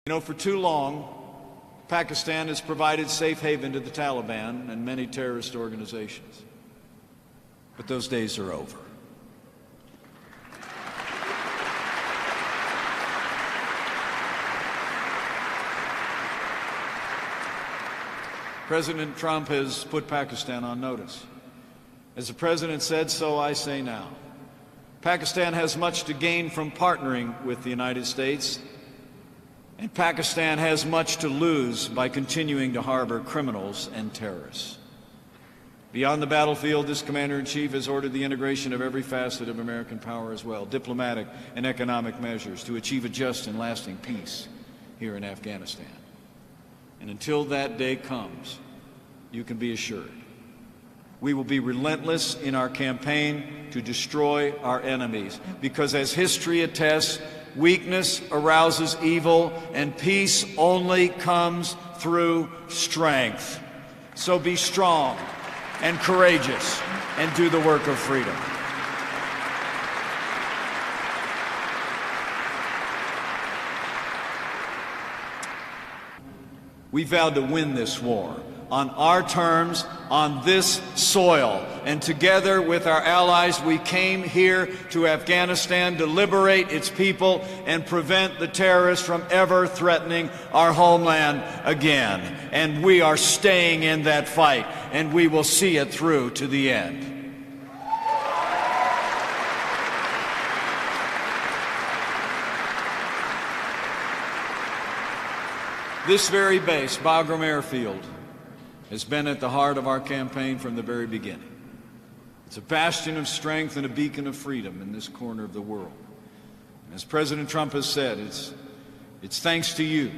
You know, for too long, Pakistan has provided safe haven to the Taliban and many terrorist organizations. But those days are over. President Trump has put Pakistan on notice. As the President said, so I say now. Pakistan has much to gain from partnering with the United States, and Pakistan has much to lose by continuing to harbor criminals and terrorists. Beyond the battlefield, this Commander-in-Chief has ordered the integration of every facet of American power as well, diplomatic and economic measures to achieve a just and lasting peace here in Afghanistan. And until that day comes, you can be assured, we will be relentless in our campaign to destroy our enemies, because as history attests, weakness arouses evil, and peace only comes through strength. So be strong and courageous and do the work of freedom. We vowed to win this war on our terms, on this soil. And together with our allies, we came here to Afghanistan to liberate its people and prevent the terrorists from ever threatening our homeland again. And we are staying in that fight, and we will see it through to the end. This very base, Bagram Airfield, has been at the heart of our campaign from the very beginning. It's a bastion of strength and a beacon of freedom in this corner of the world. And as President Trump has said, it's thanks to you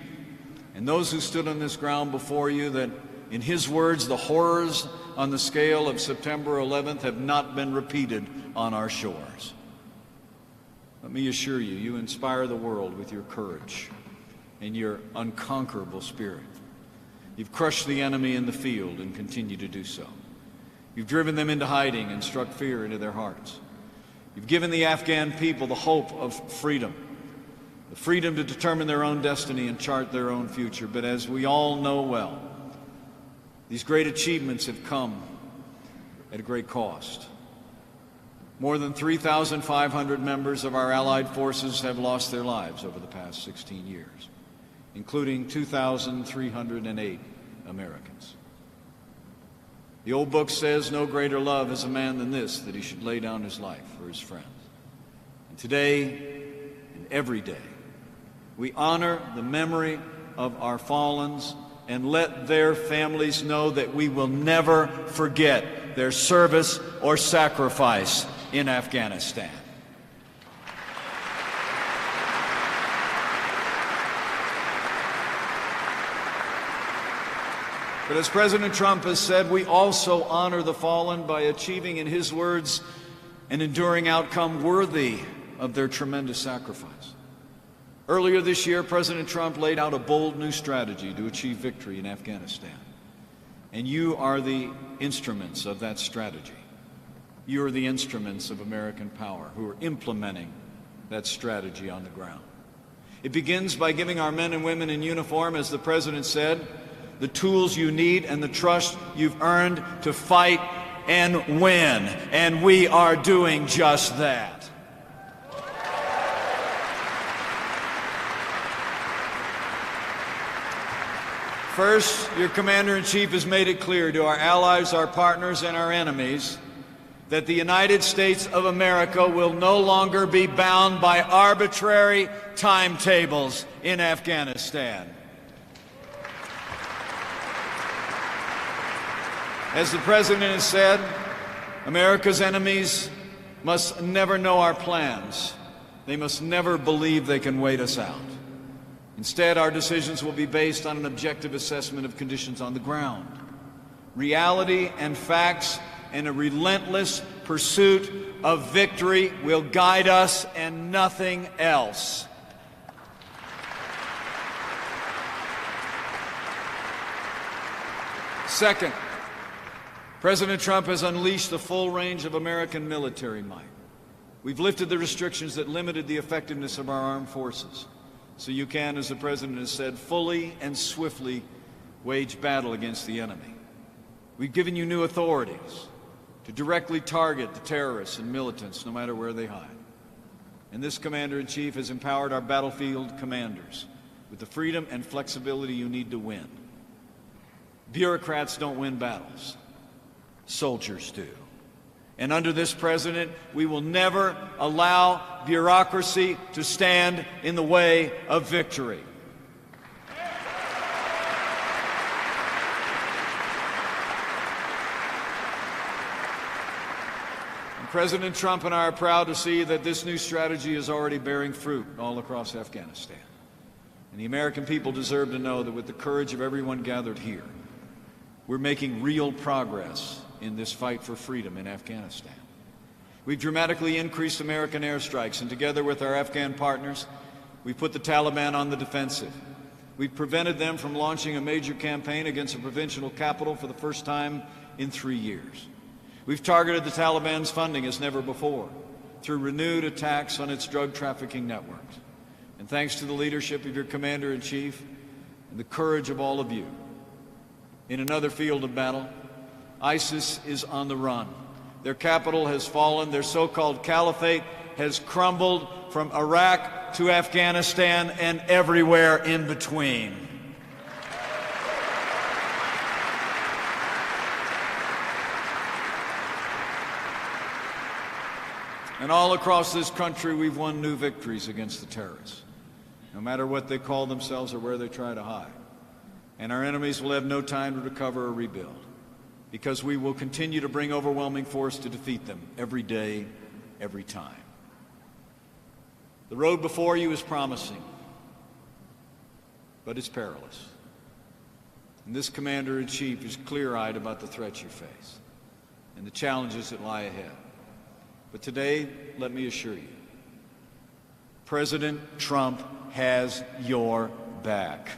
and those who stood on this ground before you that, in his words, the horrors on the scale of September 11th have not been repeated on our shores. Let me assure you, you inspire the world with your courage and your unconquerable spirit. You've crushed the enemy in the field and continue to do so. You've driven them into hiding and struck fear into their hearts. You've given the Afghan people the hope of freedom, the freedom to determine their own destiny and chart their own future. But as we all know well, these great achievements have come at a great cost. More than 3,500 members of our allied forces have lost their lives over the past 16 years, including 2,308 Americans. The old book says, no greater love is a man than this, that he should lay down his life for his friends. And today, and every day, we honor the memory of our fallens and let their families know that we will never forget their service or sacrifice in Afghanistan. But as President Trump has said, we also honor the fallen by achieving, in his words, an enduring outcome worthy of their tremendous sacrifice. Earlier this year, President Trump laid out a bold new strategy to achieve victory in Afghanistan. And you are the instruments of that strategy. You are the instruments of American power who are implementing that strategy on the ground. It begins by giving our men and women in uniform, as the President said, the tools you need and the trust you've earned to fight and win. And we are doing just that. First, your Commander-in-Chief has made it clear to our allies, our partners, and our enemies that the United States of America will no longer be bound by arbitrary timetables in Afghanistan. As the President has said, America's enemies must never know our plans. They must never believe they can wait us out. Instead, our decisions will be based on an objective assessment of conditions on the ground, reality and facts, and a relentless pursuit of victory will guide us and nothing else. Second, President Trump has unleashed the full range of American military might. We've lifted the restrictions that limited the effectiveness of our armed forces. so you can, as the President has said, fully and swiftly wage battle against the enemy. We've given you new authorities to directly target the terrorists and militants, no matter where they hide. And this Commander-in-Chief has empowered our battlefield commanders with the freedom and flexibility you need to win. Bureaucrats don't win battles. Soldiers do. And under this President, we will never allow bureaucracy to stand in the way of victory. And President Trump and I are proud to see that this new strategy is already bearing fruit all across Afghanistan. And the American people deserve to know that with the courage of everyone gathered here, we're making real progress in this fight for freedom in Afghanistan. We've dramatically increased American airstrikes, and together with our Afghan partners, we've put the Taliban on the defensive. We've prevented them from launching a major campaign against a provincial capital for the first time in 3 years. We've targeted the Taliban's funding as never before through renewed attacks on its drug trafficking networks. And thanks to the leadership of your Commander-in-Chief and the courage of all of you, in another field of battle, ISIS is on the run. Their capital has fallen. Their so-called caliphate has crumbled from Iraq to Afghanistan and everywhere in between. And all across this country, we've won new victories against the terrorists, no matter what they call themselves or where they try to hide. And our enemies will have no time to recover or rebuild, because we will continue to bring overwhelming force to defeat them every day, every time. The road before you is promising, but it's perilous. And this Commander-in-Chief is clear-eyed about the threats you face and the challenges that lie ahead. But today, let me assure you, President Trump has your back.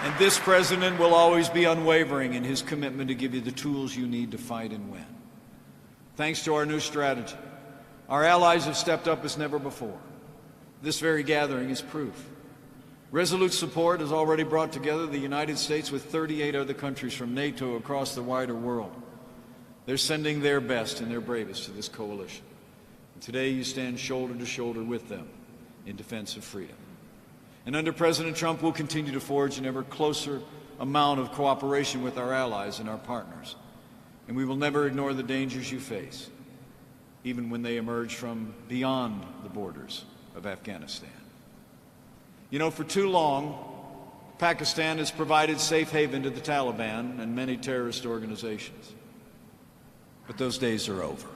And this President will always be unwavering in his commitment to give you the tools you need to fight and win. Thanks to our new strategy, our allies have stepped up as never before. This very gathering is proof. Resolute support has already brought together the United States with 38 other countries from NATO across the wider world. They're sending their best and their bravest to this coalition. And today you stand shoulder to shoulder with them in defense of freedom. And under President Trump, we'll continue to forge an ever closer amount of cooperation with our allies and our partners. And we will never ignore the dangers you face, even when they emerge from beyond the borders of Afghanistan. You know, for too long, Pakistan has provided safe haven to the Taliban and many terrorist organizations. But those days are over.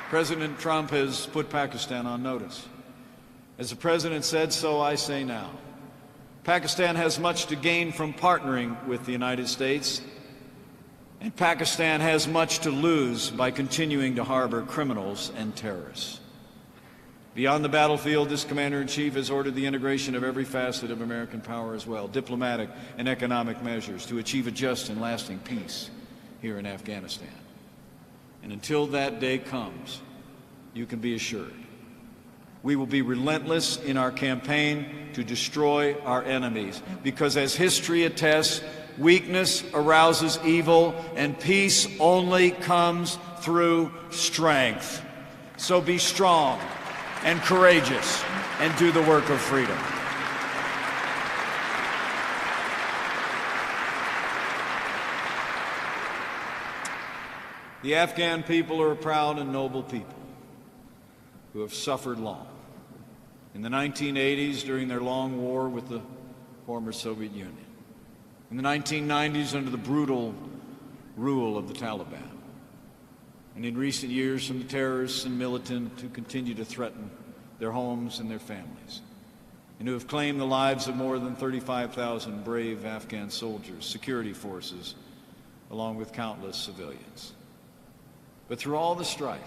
President Trump has put Pakistan on notice. As the President said, so I say now. Pakistan has much to gain from partnering with the United States, and Pakistan has much to lose by continuing to harbor criminals and terrorists. Beyond the battlefield, this Commander-in-Chief has ordered the integration of every facet of American power as well, diplomatic and economic measures to achieve a just and lasting peace here in Afghanistan. And until that day comes, you can be assured, we will be relentless in our campaign to destroy our enemies, because as history attests, weakness arouses evil, and peace only comes through strength. So be strong and courageous and do the work of freedom. The Afghan people are a proud and noble people who have suffered long. In the 1980s, during their long war with the former Soviet Union. In the 1990s, under the brutal rule of the Taliban. And in recent years, from the terrorists and militant who continue to threaten their homes and their families, and who have claimed the lives of more than 35,000 brave Afghan soldiers, security forces, along with countless civilians. But through all the strife,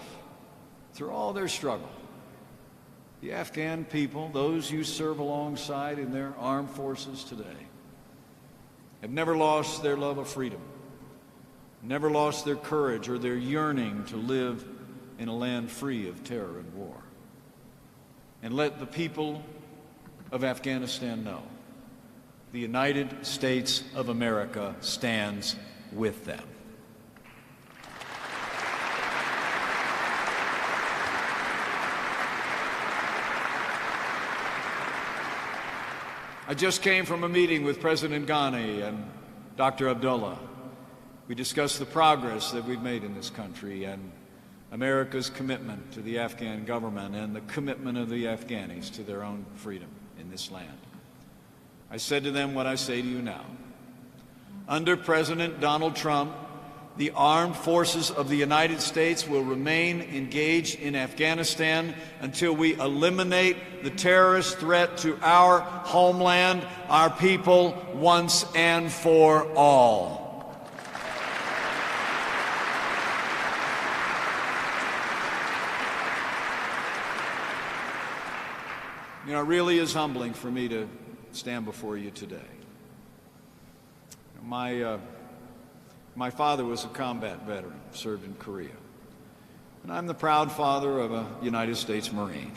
through all their struggle, The Afghan people, those you serve alongside in their armed forces today, have never lost their love of freedom, never lost their courage or their yearning to live in a land free of terror and war. And let the people of Afghanistan know the United States of America stands with them. I just came from a meeting with President Ghani and Dr. Abdullah. We discussed the progress that we've made in this country and America's commitment to the Afghan government and the commitment of the Afghanis to their own freedom in this land. I said to them what I say to you now. Under President Donald Trump, the armed forces of the United States will remain engaged in Afghanistan until we eliminate the terrorist threat to our homeland, our people, once and for all. You know, it really is humbling for me to stand before you today. My father was a combat veteran, served in Korea. And I'm the proud father of a United States Marine.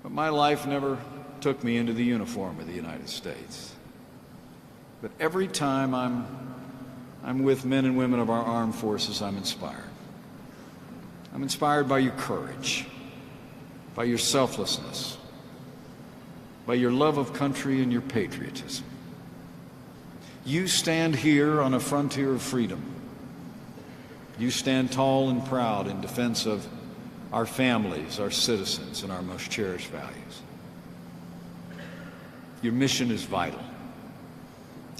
But my life never took me into the uniform of the United States. But every time I'm with men and women of our armed forces, I'm inspired. I'm inspired by your courage, by your selflessness, by your love of country and your patriotism. You stand here on a frontier of freedom. You stand tall and proud in defense of our families, our citizens, and our most cherished values. Your mission is vital.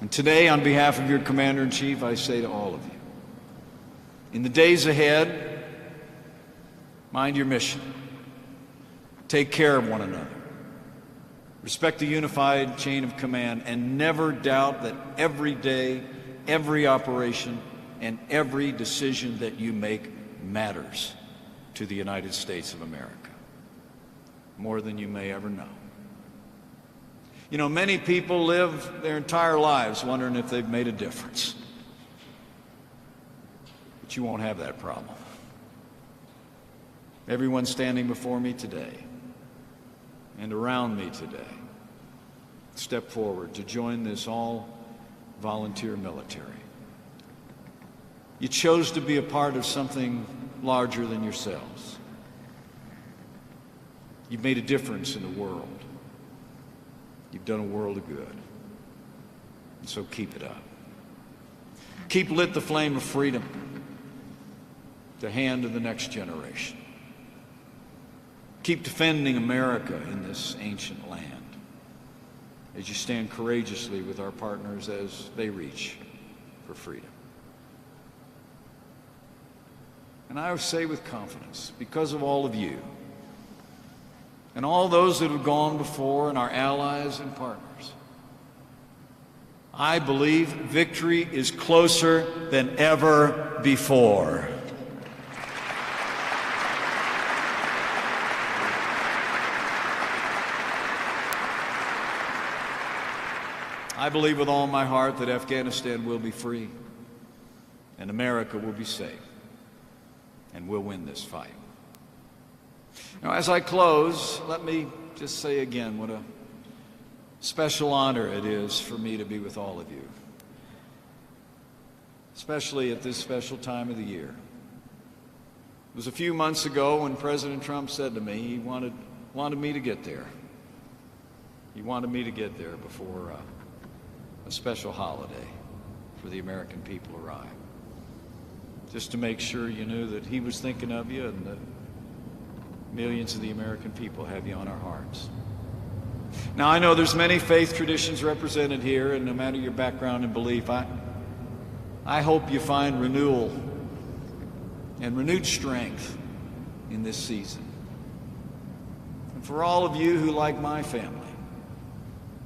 And today, on behalf of your Commander-in-Chief, I say to all of you, in the days ahead, mind your mission. Take care of one another. Respect the unified chain of command and never doubt that every day, every operation, and every decision that you make matters to the United States of America, more than you may ever know. You know, many people live their entire lives wondering if they've made a difference. But you won't have that problem. Everyone standing before me today and around me today step forward to join this all-volunteer military. You chose to be a part of something larger than yourselves. You've made a difference in the world. You've done a world of good. And so keep it up. Keep lit the flame of freedom to hand to the next generation. Keep defending America in this ancient land as you stand courageously with our partners as they reach for freedom. And I say with confidence, because of all of you and all those that have gone before and our allies and partners, I believe victory is closer than ever before. I believe with all my heart that Afghanistan will be free and America will be safe, and we'll win this fight. Now, as I close, let me just say again what a special honor it is for me to be with all of you, especially at this special time of the year. It was a few months ago when President Trump said to me he wanted me to get there. He wanted me to get there before a special holiday for the American people arrived, just to make sure you knew that he was thinking of you and that millions of the American people have you on our hearts. Now, I know there's many faith traditions represented here, and no matter your background and belief, I hope you find renewal and renewed strength in this season. And for all of you who, like my family,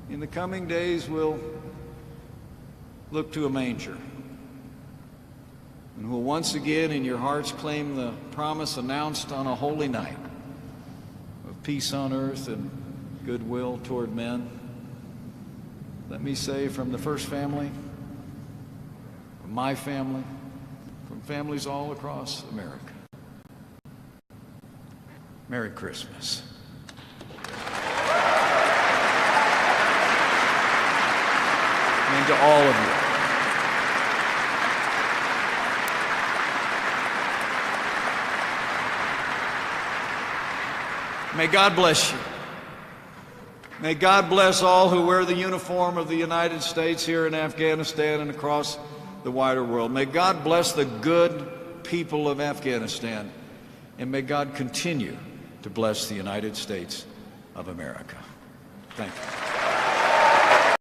in the coming days will look to a manger and will once again in your hearts claim the promise announced on a holy night peace on earth and goodwill toward men. Let me say from the first family, from my family, from families all across America, Merry Christmas. And to all of you. May God bless you. May God bless all who wear the uniform of the United States here in Afghanistan and across the wider world. May God bless the good people of Afghanistan, and may God continue to bless the United States of America. Thank you.